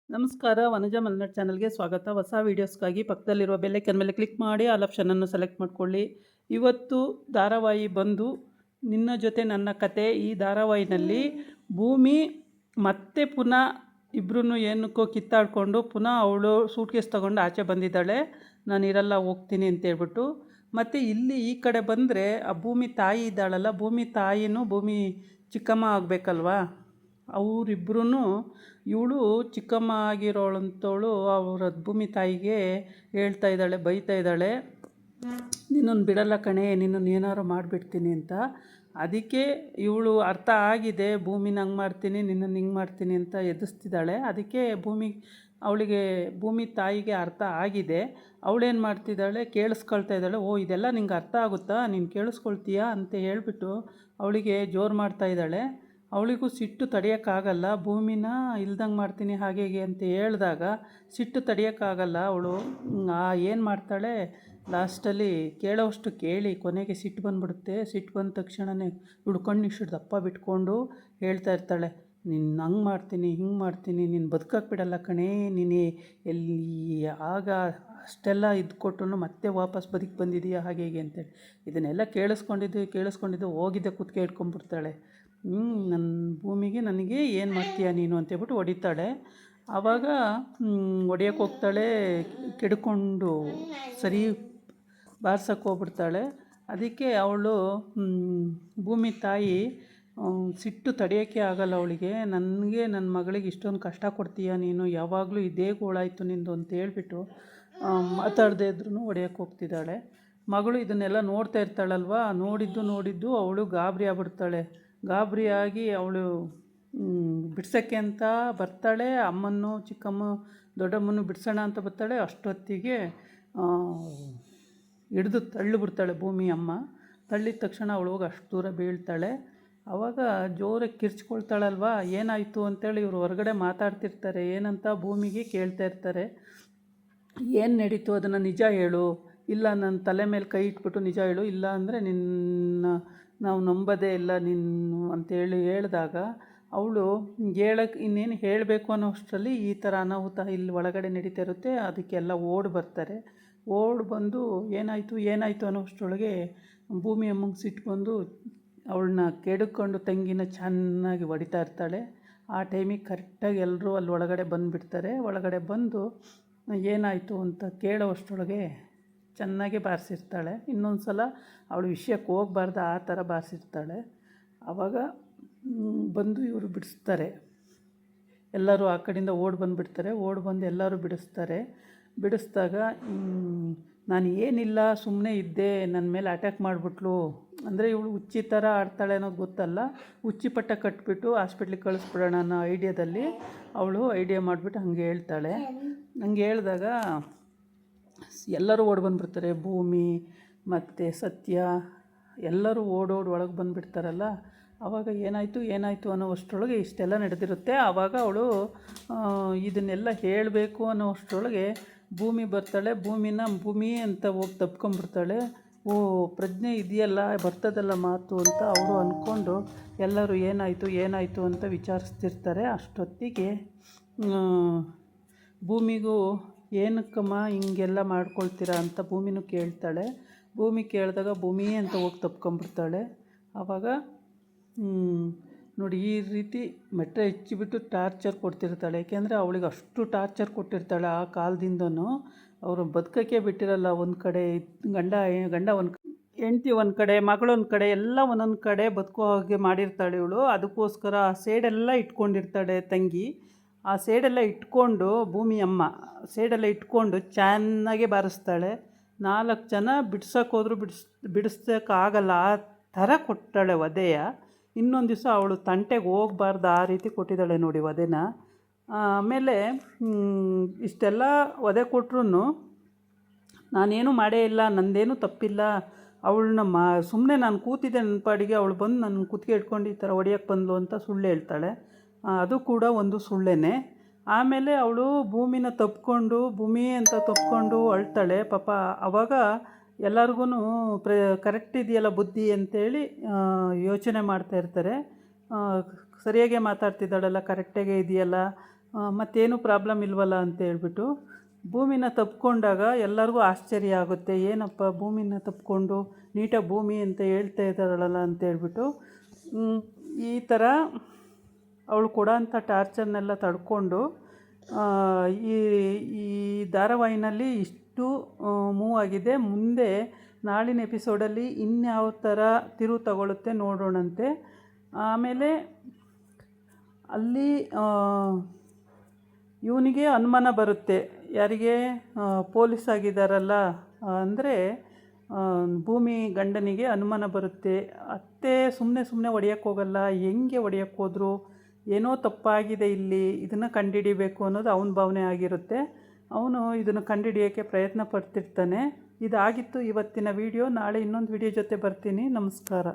ನಮಸ್ಕಾರ, ವನಜಾ ಮಲ್ನಾಡ್ ಚಾನಲ್ಗೆ ಸ್ವಾಗತ. ಹೊಸ ವೀಡಿಯೋಸ್ಗಾಗಿ ಪಕ್ಕದಲ್ಲಿರುವ ಬೆಲ್ಲೈಕನ್ ಮೇಲೆ ಕ್ಲಿಕ್ ಮಾಡಿ ಆಲ್ ಆಪ್ಷನನ್ನು ಸೆಲೆಕ್ಟ್ ಮಾಡ್ಕೊಳ್ಳಿ. ಇವತ್ತು ಧಾರಾವಾಹಿ ಬಂದು ನಿನ್ನ ಜೊತೆ ನನ್ನ ಕತೆ. ಈ ಧಾರಾವಾಹಿನಲ್ಲಿ ಭೂಮಿ ಮತ್ತೆ ಪುನಃ ಇಬ್ಬರೂ ಏನಕ್ಕೋ ಕಿತ್ತಾಡಿಕೊಂಡು ಪುನಃ ಅವಳು ಸೂಟ್ಕೇಸ್ ತೊಗೊಂಡು ಆಚೆ ಬಂದಿದ್ದಾಳೆ. ನಾನು ಇರಲ್ಲ, ಹೋಗ್ತೀನಿ ಅಂತೇಳ್ಬಿಟ್ಟು. ಮತ್ತು ಇಲ್ಲಿ ಈ ಕಡೆ ಬಂದರೆ ಆ ಭೂಮಿ ತಾಯಿ ಇದ್ದಾಳಲ್ಲ, ಭೂಮಿ ತಾಯಿನೂ ಭೂಮಿ ಚಿಕ್ಕಮ್ಮ ಆಗಬೇಕಲ್ವಾ. ಅವರಿಬ್ಬರೂ ಇವಳು ಚಿಕ್ಕಮ್ಮ ಆಗಿರೋಳಂತವಳು ಅವರ ಭೂಮಿ ತಾಯಿಗೆ ಹೇಳ್ತಾ ಇದ್ದಾಳೆ, ಬೈತಾ ಇದ್ದಾಳೆ, ನಿನ್ನನ್ನು ಬಿಡಲ್ಲ ಕಣೆ, ನಿನ್ನನ್ನು ಏನಾರು ಮಾಡಿಬಿಡ್ತೀನಿ ಅಂತ. ಅದಕ್ಕೆ ಇವಳು ಅರ್ಥ ಆಗಿದೆ, ಭೂಮಿನ ಹಂಗೆ ಮಾಡ್ತೀನಿ, ನಿನ್ನನ್ನು ಹಿಂಗೆ ಮಾಡ್ತೀನಿ ಅಂತ ಎದುರಿಸ್ತಿದ್ದಾಳೆ. ಅದಕ್ಕೆ ಅವಳಿಗೆ ಭೂಮಿ ತಾಯಿಗೆ ಅರ್ಥ ಆಗಿದೆ. ಅವಳೇನು ಮಾಡ್ತಿದ್ದಾಳೆ, ಕೇಳಿಸ್ಕೊಳ್ತಾ ಇದ್ದಾಳೆ. ಓ, ಇದೆಲ್ಲ ನಿಂಗೆ ಅರ್ಥ ಆಗುತ್ತಾ, ನೀನು ಕೇಳಿಸ್ಕೊಳ್ತೀಯಾ ಅಂತ ಹೇಳ್ಬಿಟ್ಟು ಅವಳಿಗೆ ಜೋರು ಮಾಡ್ತಾ ಇದ್ದಾಳೆ. ಅವಳಿಗೂ ಸಿಟ್ಟು ತಡೆಯೋಕ್ಕಾಗಲ್ಲ. ಭೂಮಿನ ಇಲ್ದಂಗೆ ಮಾಡ್ತೀನಿ ಹಾಗೆ ಹೀಗೆ ಅಂತ ಹೇಳಿದಾಗ ಸಿಟ್ಟು ತಡೆಯೋಕ್ಕಾಗಲ್ಲ. ಅವಳು ಏನು ಮಾಡ್ತಾಳೆ, ಲಾಸ್ಟಲ್ಲಿ ಕೇಳೋವಷ್ಟು ಕೇಳಿ ಕೊನೆಗೆ ಸಿಟ್ಟು ಬಂದುಬಿಡುತ್ತೆ. ಸಿಟ್ಟು ಬಂದ ತಕ್ಷಣವೇ ಹುಡ್ಕೊಂಡು ಇಷ್ಟು ದಪ್ಪ ಬಿಟ್ಕೊಂಡು ಹೇಳ್ತಾ ಇರ್ತಾಳೆ, ನಿನ್ನ ಹಂಗೆ ಮಾಡ್ತೀನಿ, ಹಿಂಗೆ ಮಾಡ್ತೀನಿ, ನೀನು ಬದುಕಕ್ಕೆ ಬಿಡಲ್ಲ ಕಣೇ, ನೀನು ಎಲ್ಲಿ ಆಗ ಅಷ್ಟೆಲ್ಲ ಕೊಟ್ಟು ಮತ್ತೆ ವಾಪಸ್ ಬದುಕಿ ಬಂದಿದೆಯಾ ಹಾಗೆ ಹೀಗೆ ಅಂತೇಳಿ. ಇದನ್ನೆಲ್ಲ ಕೇಳಿಸ್ಕೊಂಡಿದ್ದು ಹೋಗಿದ್ದೆ ಕುತ್ತಿಗೆ ಇಟ್ಕೊಂಡ್ಬಿಡ್ತಾಳೆ. ನನ್ನ ಭೂಮಿಗೆ ನನಗೆ ಏನು ಮಾಡ್ತೀಯ ನೀನು ಅಂತೇಳ್ಬಿಟ್ಟು ಹೊಡಿತಾಳೆ. ಆವಾಗ ಹೊಡಿಯೋಕ್ಕೆ ಹೋಗ್ತಾಳೆ, ಕೆಡ್ಕೊಂಡು ಸರಿ ಬಾರ್ಸಕ್ಕೆ ಹೋಗ್ಬಿಡ್ತಾಳೆ. ಅದಕ್ಕೆ ಅವಳು ಭೂಮಿ ತಾಯಿ ಸಿಟ್ಟು ತಡೆಯೋಕ್ಕೆ ಆಗಲ್ಲ ಅವಳಿಗೆ. ನನಗೆ ನನ್ನ ಮಗಳಿಗೆ ಇಷ್ಟೊಂದು ಕಷ್ಟ ಕೊಡ್ತೀಯ ನೀನು, ಯಾವಾಗಲೂ ಇದೇ ಗೋಳಾಯಿತು ನಿಂದು ಅಂತ ಹೇಳ್ಬಿಟ್ಟು ಮಾತಾಡದೇ ಇದ್ರೂ ಹೊಡೆಯೋಕ್ಕೆ ಹೋಗ್ತಿದ್ದಾಳೆ. ಮಗಳು ಇದನ್ನೆಲ್ಲ ನೋಡ್ತಾ ಇರ್ತಾಳಲ್ವ, ನೋಡಿದ್ದು ಅವಳು ಗಾಬರಿ ಆಗ್ಬಿಡ್ತಾಳೆ. ಗಾಬರಿಯಾಗಿ ಅವಳು ಬಿಡ್ಸೋಕ್ಕೆ ಅಂತ ಬರ್ತಾಳೆ. ಅಮ್ಮನ್ನು ಚಿಕ್ಕಮ್ಮ ದೊಡ್ಡಮ್ಮನ್ನು ಬಿಡಿಸೋಣ ಅಂತ ಬರ್ತಾಳೆ. ಅಷ್ಟೊತ್ತಿಗೆ ಹಿಡಿದು ತಳ್ಳಿಬಿಡ್ತಾಳೆ ಭೂಮಿ ಅಮ್ಮ. ತಳ್ಳಿದ ತಕ್ಷಣ ಅವಳು ಹೋಗಿ ಅಷ್ಟು ದೂರ ಬೀಳ್ತಾಳೆ. ಆವಾಗ ಜೋರಾಗಿ ಕಿರ್ಚ್ಕೊಳ್ತಾಳಲ್ವ, ಏನಾಯಿತು ಅಂತೇಳಿ ಇವರು ಹೊರಗಡೆ ಮಾತಾಡ್ತಿರ್ತಾರೆ. ಏನಂತ ಭೂಮಿಗೆ ಕೇಳ್ತಾ ಇರ್ತಾರೆ, ಏನು ನಡೀತು ಅದನ್ನು ನಿಜ ಹೇಳು, ಇಲ್ಲ ನನ್ನ ತಲೆ ಮೇಲೆ ಕೈ ಇಟ್ಬಿಟ್ಟು ನಿಜ ಹೇಳು, ಇಲ್ಲ ಅಂದರೆ ನಾವು ನಂಬೋದೇ ಇಲ್ಲ ನಿನ್ನು ಅಂತೇಳಿ ಹೇಳಿದಾಗ ಅವಳು ಇನ್ನೇನು ಹೇಳಬೇಕು ಅನ್ನೋ ಅಷ್ಟರಲ್ಲಿ ಈ ಥರ ಅನಾಹುತ ಇಲ್ಲಿ ಒಳಗಡೆ ನಡೀತಾ ಇರುತ್ತೆ. ಅದಕ್ಕೆಲ್ಲ ಓಡಿ ಬರ್ತಾರೆ. ಓಡಿ ಬಂದು ಏನಾಯಿತು ಅನ್ನೋ ಅಷ್ಟರೊಳಗೆ ಭೂಮಿ ಅಮ್ಮಂಗೆ ಸಿಟ್ಟು ಬಂದು ಅವಳನ್ನ ಕೆಡ್ಕೊಂಡು ತಂಗಿನ ಚೆನ್ನಾಗಿ ಹೊಡಿತಾ ಇರ್ತಾಳೆ. ಆ ಟೈಮಿಗೆ ಕರೆಕ್ಟಾಗಿ ಎಲ್ಲರೂ ಅಲ್ಲಿ ಒಳಗಡೆ ಬಂದುಬಿಡ್ತಾರೆ. ಒಳಗಡೆ ಬಂದು ಏನಾಯಿತು ಅಂತ ಕೇಳೋ ಅಷ್ಟರೊಳಗೆ ಚೆನ್ನಾಗಿ ಬಾರಿಸಿರ್ತಾಳೆ. ಇನ್ನೊಂದು ಸಲ ಅವಳು ವಿಷಯಕ್ಕೆ ಹೋಗಬಾರ್ದು ಆ ಥರ ಬಾರಿಸಿರ್ತಾಳೆ. ಆವಾಗ ಬಂದು ಇವರು ಬಿಡಿಸ್ತಾರೆ. ಎಲ್ಲರೂ ಆ ಕಡೆಯಿಂದ ಓಡಿ ಬಂದುಬಿಡ್ತಾರೆ. ಓಡಿ ಬಂದು ಎಲ್ಲರೂ ಬಿಡಿಸ್ದಾಗ ನಾನು ಏನಿಲ್ಲ ಸುಮ್ಮನೆ ಇದ್ದೆ, ನನ್ನ ಮೇಲೆ ಅಟ್ಯಾಕ್ ಮಾಡಿಬಿಟ್ಲು ಅಂದರೆ ಇವಳು ಹುಚ್ಚಿ ಥರ ಆಡ್ತಾಳೆ ಅನ್ನೋದು ಗೊತ್ತಲ್ಲ. ಹುಚ್ಚಿ ಪಟ್ಟ ಕಟ್ಬಿಟ್ಟು ಹಾಸ್ಪಿಟ್ಲಿಗೆ ಕಳಿಸ್ಬಿಡೋಣ ಅನ್ನೋ ಐಡಿಯಾದಲ್ಲಿ ಅವಳು ಐಡಿಯಾ ಮಾಡಿಬಿಟ್ಟು ಹಂಗೆ ಹೇಳ್ತಾಳೆ. ಹಂಗೆ ಹೇಳಿದಾಗ ಎಲ್ಲರೂ ಓಡಿ ಬಂದುಬಿಡ್ತಾರೆ. ಭೂಮಿ ಮತ್ತು ಸತ್ಯ ಎಲ್ಲರೂ ಓಡೋಡಿ ಒಳಗೆ ಬಂದುಬಿಡ್ತಾರಲ್ಲ. ಆವಾಗ ಏನಾಯಿತು ಅನ್ನೋ ಅಷ್ಟರೊಳಗೆ ಇಷ್ಟೆಲ್ಲ ನಡೆದಿರುತ್ತೆ. ಆವಾಗ ಅವಳು ಇದನ್ನೆಲ್ಲ ಹೇಳಬೇಕು ಅನ್ನೋ ಅಷ್ಟರೊಳಗೆ ಭೂಮಿ ಬರ್ತಾಳೆ. ಭೂಮಿ ಅಂತ ಹೋಗಿ ತಪ್ಕೊಂಡ್ಬಿಡ್ತಾಳೆ. ಓ, ಪ್ರಜ್ಞೆ ಇದೆಯಲ್ಲ, ಬರ್ತದಲ್ಲ ಮಾತು ಅಂತ ಅವರು ಅಂದ್ಕೊಂಡು ಎಲ್ಲರೂ ಏನಾಯಿತು ಅಂತ ವಿಚಾರಿಸ್ತಿರ್ತಾರೆ. ಅಷ್ಟೊತ್ತಿಗೆ ಭೂಮಿಗೂ ಏನಕ್ಕಮ್ಮ ಹಿಂಗೆಲ್ಲ ಮಾಡ್ಕೊಳ್ತೀರಾ ಅಂತ ಭೂಮಿನೂ ಕೇಳ್ತಾಳೆ. ಭೂಮಿ ಕೇಳಿದಾಗ ಭೂಮಿ ಅಂತ ಹೋಗಿ ತಪ್ಕೊಂಡ್ಬಿಡ್ತಾಳೆ. ಆವಾಗ ನೋಡಿ ಈ ರೀತಿ ಮೆಟ್ರೆ ಹೆಚ್ಚಿಬಿಟ್ಟು ಟಾರ್ಚರ್ ಕೊಡ್ತಿರ್ತಾಳೆ. ಏಕೆಂದರೆ ಅವಳಿಗೆ ಅಷ್ಟು ಟಾರ್ಚರ್ ಕೊಟ್ಟಿರ್ತಾಳೆ. ಆ ಕಾಲದಿಂದನೂ ಅವರು ಬದುಕೋಕ್ಕೆ ಬಿಟ್ಟಿರಲ್ಲ. ಒಂದು ಕಡೆ ಗಂಡ ಒಂದು ಹೆಂಡ್ತಿ ಒಂದು ಕಡೆ, ಮಗಳೊಂದು ಕಡೆ, ಎಲ್ಲ ಒಂದೊಂದು ಕಡೆ ಬದುಕೋ ಹಾಗೆ ಮಾಡಿರ್ತಾಳೆ ಇವಳು. ಅದಕ್ಕೋಸ್ಕರ ಆ ಸೇಡೆಲ್ಲ ಇಟ್ಕೊಂಡಿರ್ತಾಳೆ ತಂಗಿ. ಆ ಸೇಡೆಲ್ಲ ಇಟ್ಕೊಂಡು ಭೂಮಿ ಅಮ್ಮ ಸೇಡೆಲ್ಲ ಇಟ್ಕೊಂಡು ಚೆನ್ನಾಗೆ ಬಾರಿಸ್ತಾಳೆ. 4 ಜನ ಬಿಡ್ಸೋಕ್ಕೋದ್ರೂ ಬಿಡಿಸೋಕ್ಕಾಗಲ್ಲ, ಆ ಥರ ಕೊಟ್ಟಾಳೆ ವಧೆಯ. ಇನ್ನೊಂದು ದಿವಸ ಅವಳು ತಂಟೆಗೆ ಹೋಗಬಾರ್ದು ಆ ರೀತಿ ಕೊಟ್ಟಿದ್ದಾಳೆ ನೋಡಿ ವಧೆನ. ಆಮೇಲೆ ಇಷ್ಟೆಲ್ಲ ವಧೆ ಕೊಟ್ಟರು ನಾನೇನು ಮಾಡೇ ಇಲ್ಲ, ನಂದೇನೂ ತಪ್ಪಿಲ್ಲ, ಅವಳನ್ನ ಸುಮ್ಮನೆ ನಾನು ಕೂತಿದ್ದೆ ನನ್ನ ಪಾಡಿಗೆ, ಅವಳು ಬಂದು ನನ್ನ ಕುತ್ತಿಗೆ ಇಟ್ಕೊಂಡು ಈ ಥರ ಹೊಡಿಯೋಕ್ಕೆ ಬಂದ್ಲು ಅಂತ ಸುಳ್ಳು ಹೇಳ್ತಾಳೆ. ಅದು ಕೂಡ ಒಂದು ಸುಳ್ಳೇನೆ. ಆಮೇಲೆ ಅವಳು ಭೂಮಿನ ಭೂಮಿ ಅಂತ ತಪ್ಪಿಕೊಂಡು ಅಳ್ತಾಳೆ ಪಾಪ. ಆವಾಗ ಎಲ್ಲರಿಗೂ ಕರೆಕ್ಟ್ ಇದೆಯಲ್ಲ ಬುದ್ಧಿ ಅಂತೇಳಿ ಯೋಚನೆ ಮಾಡ್ತಾಯಿರ್ತಾರೆ. ಸರಿಯಾಗೇ ಮಾತಾಡ್ತಿದ್ದಾಳಲ್ಲ, ಕರೆಕ್ಟಾಗೇ ಇದೆಯಲ್ಲ, ಮತ್ತೇನು ಪ್ರಾಬ್ಲಮ್ ಇಲ್ವಲ್ಲ ಅಂತ ಹೇಳ್ಬಿಟ್ಟು ಭೂಮಿನ ತಪ್ಪಿಕೊಂಡಾಗ ಎಲ್ಲರಿಗೂ ಆಶ್ಚರ್ಯ ಆಗುತ್ತೆ, ಏನಪ್ಪ ಭೂಮಿನ ತಪ್ಪಿಕೊಂಡು ನೀಟಾಗಿ ಭೂಮಿ ಅಂತ ಹೇಳ್ತಾ ಇದ್ದಾರಲ್ಲ ಅಂತ ಹೇಳ್ಬಿಟ್ಟು ಈ ಥರ ಅವಳು ಕೊಡೋಂಥ ಟಾರ್ಚರ್ನೆಲ್ಲ ತಡ್ಕೊಂಡು ಈ ಈ ಧಾರಾವಾಹಿನಲ್ಲಿ ಇಷ್ಟು ಮೂವ್ ಆಗಿದೆ. ಮುಂದೆ ನಾಳಿನ ಎಪಿಸೋಡಲ್ಲಿ ಇನ್ಯಾವ ಥರ ತಿರುವು ತಗೊಳುತ್ತೆ ನೋಡೋಣಂತೆ. ಆಮೇಲೆ ಅಲ್ಲಿ ಇವನಿಗೆ ಅನುಮಾನ ಬರುತ್ತೆ, ಯಾರಿಗೆ ಪೊಲೀಸ್ ಆಗಿದ್ದಾರಲ್ಲ ಅಂದರೆ ಭೂಮಿ ಗಂಡನಿಗೆ ಅನುಮಾನ ಬರುತ್ತೆ. ಅತ್ತೆ ಸುಮ್ಮನೆ ಹೊಡೆಯೋಕ್ಕೆ ಹೋಗಲ್ಲ, ಹೆಂಗೆ ಹೊಡೆಯೋಕ್ಕೆ ಹೋದ್ರು, ಏನೋ ತಪ್ಪಾಗಿದೆ ಇಲ್ಲಿ, ಇದನ್ನು ಕಂಡುಹಿಡಿಬೇಕು ಅನ್ನೋದು ಅವನ ಭಾವನೆ ಆಗಿರುತ್ತೆ. ಅವನು ಇದನ್ನು ಕಂಡುಹಿಡಿಯೋಕ್ಕೆ ಪ್ರಯತ್ನ ಪಡ್ತಿರ್ತಾನೆ. ಇದಾಗಿತ್ತು ಇವತ್ತಿನ ವಿಡಿಯೋ. ನಾಳೆ ಇನ್ನೊಂದು ವಿಡಿಯೋ ಜೊತೆ ಬರ್ತೀನಿ. ನಮಸ್ಕಾರ.